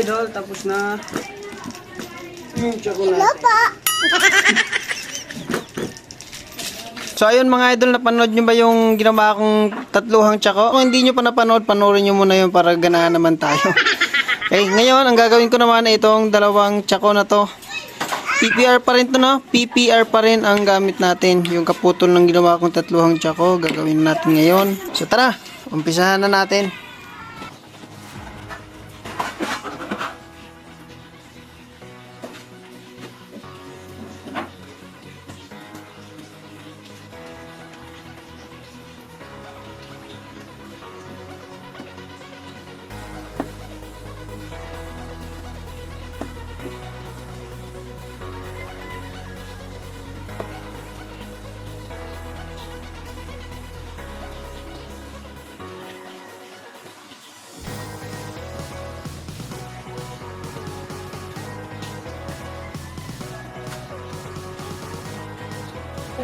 idol, tapos na yung chocolate. So ayun mga idol, napanood nyo ba yung ginawa kong tatluhang tsako? Kung hindi nyo pa napanood, panoorin nyo muna yun para ganahan naman tayo. Okay, ngayon ang gagawin ko naman ay itong dalawang tsako na to. PPR pa rin to, no? PPR pa rin ang gamit natin. Yung kaputol ng ginawa kong tatluhang tsako, gagawin natin ngayon. So tara, umpisahan na natin.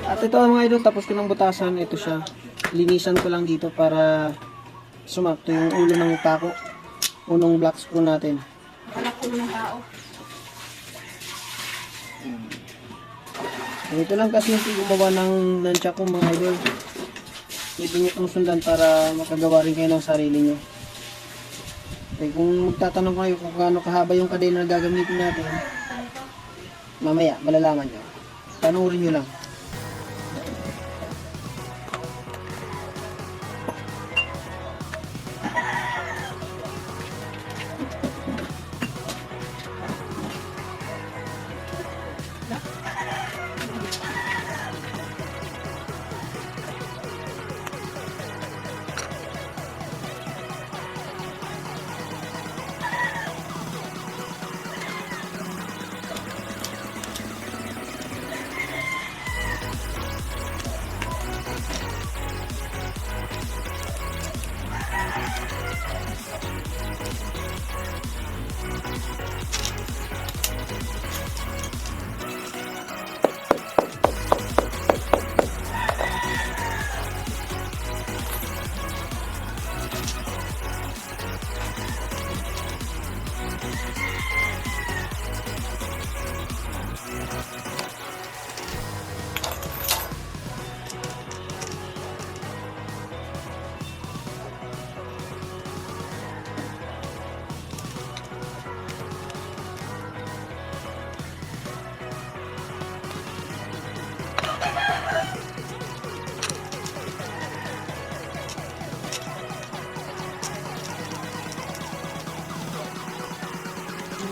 At ito mga idol, tapos ko ng butasan, ito siya. Linisan ko lang dito para sumakto yung ulo ng tako. Unong black screw natin. Wala ulo ng tao. Ito lang kasi yung gumawa ng tsako mga idol. Pwede nyo itong sundan para makagawa rin kayo ng sarili nyo. Okay, kung magtatanong kayo kung gaano kahaba yung kadena na gagamitin natin, mamaya malalaman nyo. Tanungin nyo lang.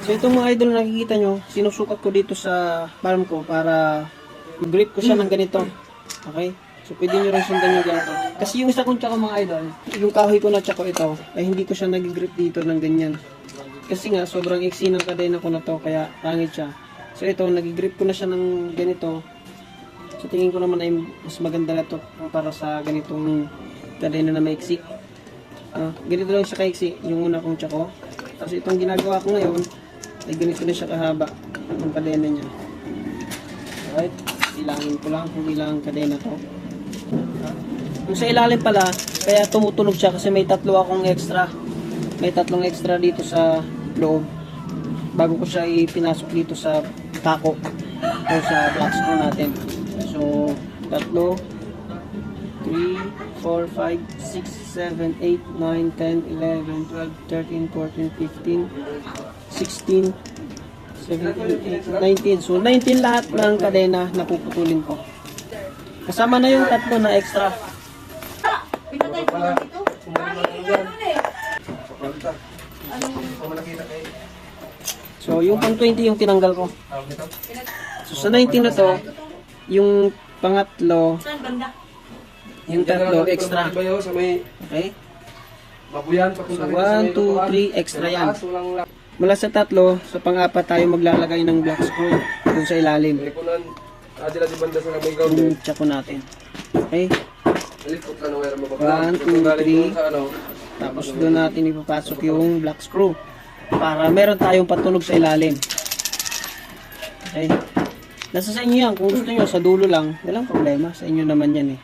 So itong mga idol na nakikita nyo, sinusukat ko dito sa palm ko para i-grip ko siya ng ganito. Okay? So pwede nyo rin sundan nyo ganito. Kasi yung isa kong tsako mga idol, yung kahoy ko na tsako ito, ay hindi ko siya nag-grip dito ng ganyan. Kasi nga, sobrang iksi ng kadena ko na to, kaya pangit siya. So ito, nag-grip ko na siya ng ganito. So tingin ko naman ay mas maganda na to para sa ganitong kadena na maiksi. Ganito lang siya kaiksi, yung una kong tsako. Tapos itong ginagawa ko ngayon, ay ganito na siya kahaba ang kadena niya. Alright, ilangin ko lang kung ilang kadena to. Kung sa ilalim pala, kaya tumutunog siya kasi may tatlo akong extra. May tatlong extra dito sa loob. Bago ko siya ipinasok dito sa tako o sa black screw natin. So, tatlo, 3, 4, 5, 6, 7, 8, 9, 10, 11, 12, 13, 14, 15, 16, 17, 18, 19. So, 19 lahat ng kadena na puputulin ko. Kasama na yung tatlo na extra. So, yung pang 20 yung tinanggal ko. So, sa 19 na to, yung pangatlo, yung tatlo extra. Okay? So, 1, 2, 3, extra yan. Mula sa tatlo, sa pang-apat tayo maglalagay ng black screw dun sa ilalim. Yung tsako natin. Okay? 1, 2, 3. Tapos doon natin ipapasok yung black screw para meron tayong patunog sa ilalim. Okay? Nasa sa inyo yan. Kung gusto nyo, sa dulo lang, walang problema. Sa inyo naman yan eh.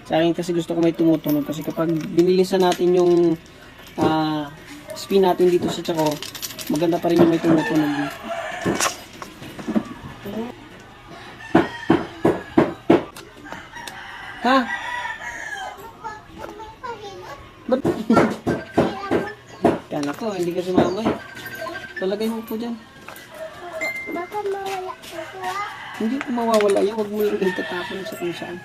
Sa akin kasi gusto ko may tumutunog. Kasi kapag binilisan natin yung spin natin dito sa tsako, maganda pa rin yung may tumutunog dito. Ha? Ba't? Kala ko, hindi ka sumama eh. Talagay mo po dyan. Baka mawala ko ah. Hindi ko mawawala yan. Huwag mo lang itatapon sa kung saan.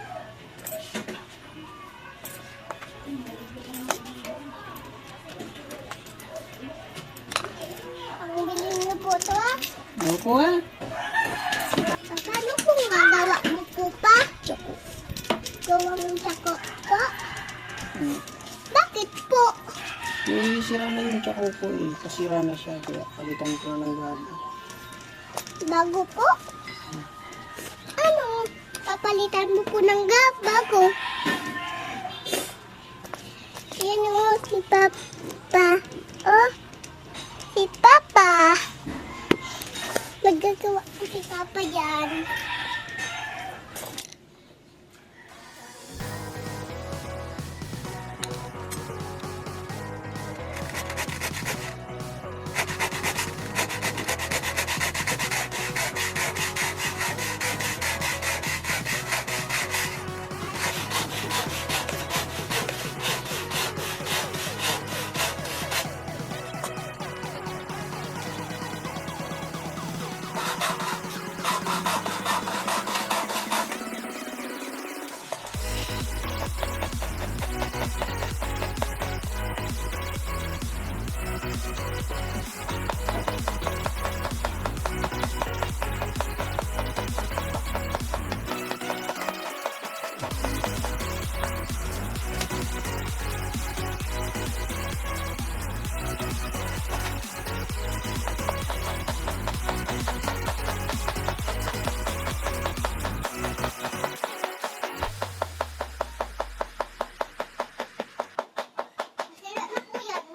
Ang bilis niyo po ito ah. Ano po ha? Paano kung gagawa mo po pa? Tsako. Gawa mo sa ko po? Hmm. Bakit po? Sira na yung tsako ko eh. Kasira na siya. Kaya palitan ko na ng bago. Bago po? Ano? Papalitan mo po ng bago? Yan yung si Papa. Oh, si Papa. Magagawa ko si Papa yan. Sira na po yan.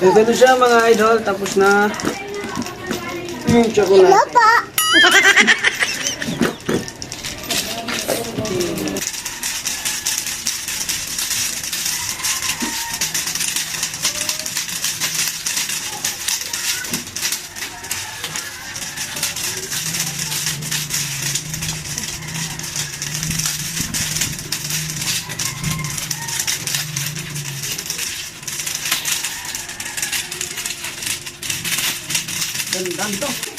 Ito na siya mga idol. Tapos na yung Hello chocolate. po. Gandang to.